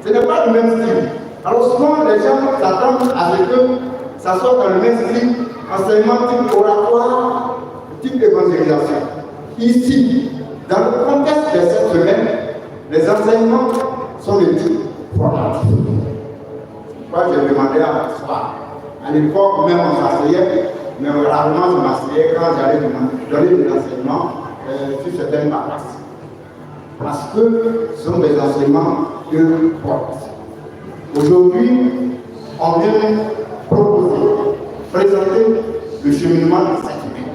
Ce n'est pas le même style. Alors souvent, les gens s'attendent à ce que ça soit dans le même style, enseignement type oratoire, type évangélisation. Ici, dans le contexte de cette semaine, les enseignements sont de type formatif. Moi, j'ai demandé à m'asseoir. À l'époque, même on s'asseyait, mais rarement je m'asseyais quand j'allais donner des enseignements sur certaines paroisses. Parce que ce sont des enseignements de force. Aujourd'hui, on vient présenter le cheminement de cette humaine.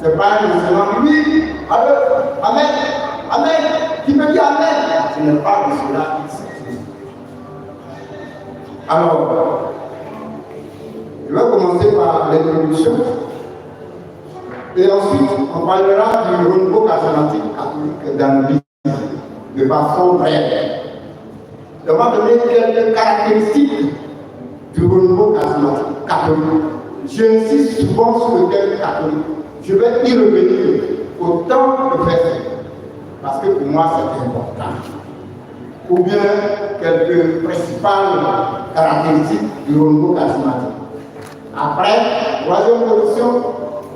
Ce n'est pas un enseignement, oui, amen, amen, qui me dit amen. Ce n'est pas de cela qu'il s'agit. Alors, je vais commencer par l'introduction. Et ensuite, on parlera du renouveau charismatique catholique dans l'Église de façon réelle. On va donner quelques caractéristiques du renouveau charismatique catholique. J'insiste souvent sur le terme catholique. Je vais y revenir autant de faire, parce que pour moi c'est important. Ou bien quelques principales caractéristiques du renouveau charismatique. Après, troisième position,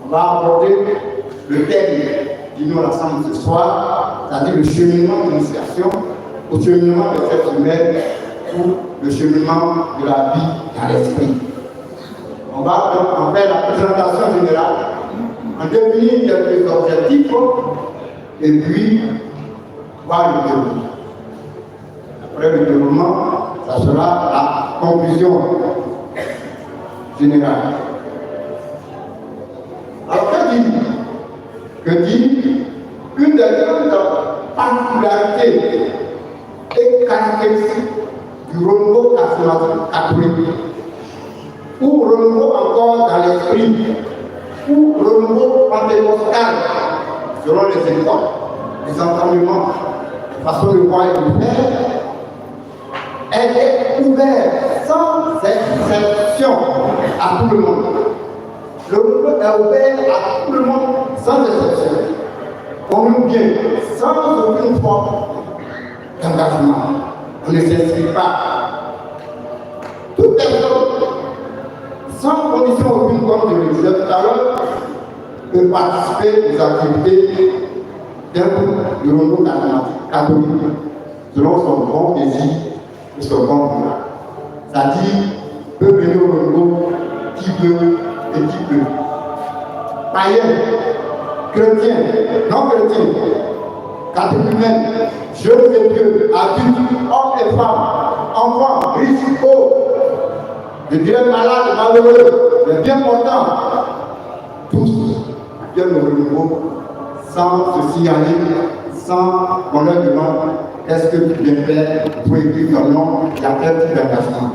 on va aborder le thème qui nous rassemble ce soir, c'est-à-dire le cheminement d'initiation, au cheminement de cette humaine ou le cheminement de la vie dans l'esprit. On va donc faire la présentation générale, en définir quelques objectifs et puis voir le déroulement. Après le déroulement, ça sera la conclusion générale. Alors que dit une des grandes particularités et caractéristiques du renouveau charismatique catholique, ou renouveau encore dans l'esprit, ou renouveau pentecostal, selon les écoles, les enseignements, la façon de voir et de faire, elle est ouverte sans exception à tout le monde. Le renouveau est ouvert à tout le monde sans exception. On nous vient sans aucune forme d'engagement. On ne s'inscrit pas. Toute personne, sans condition aucune, comme je le disais tout à l'heure, peut participer aux activités d'un groupe de renouveau catholique selon son bon désir et son bon vouloir. C'est-à-dire, peut venir au renouveau qui veut et qui peut. Païens, chrétiens, non chrétiens, catéchumènes, jeunes et vieux, adultes, hommes et femmes, enfants, riches, pauvres, les bien malades, malheureux, les bien portants, tous viennent au renouveau sans se signaler, sans qu'on leur demande qu'est-ce que tu viens faire pour écrire ton nom, il y a quel type d'engagement.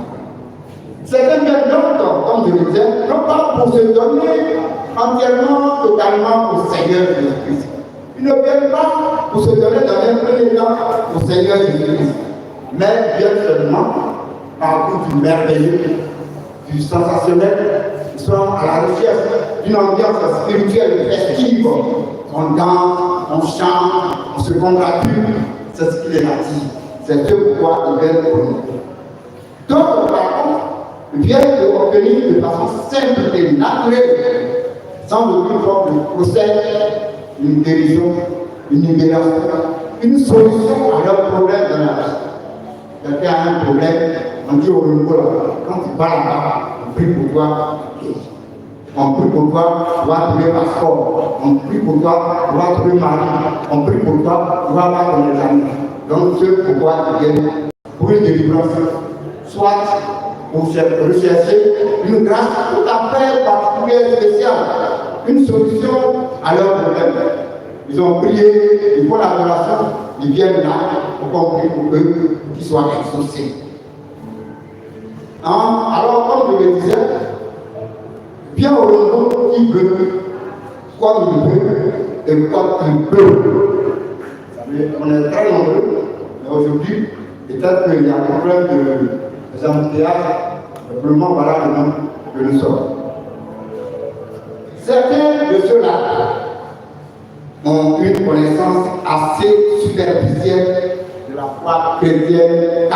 Certains viennent donc, comme je le disais, non pas pour se donner entièrement, totalement au Seigneur Jésus-Christ. Ils ne viennent pas pour se donner dans un premier temps au Seigneur Jésus-Christ, mais viennent seulement par goût du merveilleux, du sensationnel. Ils sont à la recherche d'une ambiance spirituelle festive. On danse, on chante, on se congratule, c'est ce qui les attire. C'est ce pourquoi ils viennent pour nous. D'autres, par contre, viennent obtenir de façon simple et naturelle, sans aucune forme de procès, une guérison, une libération, une solution à leur problème dans la vie. Quelqu'un a un problème, on dit au renouveau, quand tu vas là-bas, on prie pour toi, on prie pour toi, tu vas trouver passeport, on prie pour toi, tu vas trouver mari, on prie pour toi, tu vas avoir ton amis. Donc, ce pourquoi tu viens pour une délivrance, soit pour rechercher une grâce tout à fait particulière, spéciale, une solution à leur problème. Ils ont prié, ils font l'adoration, ils viennent là pour qu'on prie pour eux, qu'ils soient exaucés. Alors, comme je le disais, viens au renouveau qui veut, comme il veut et comme il peut. On est très nombreux, mais aujourd'hui, peut-être qu'il y a un problème des amphithéâtres, simplement voilà le nom que nous sommes. Certains de ceux-là ont une connaissance assez superficielle de la foi chrétienne.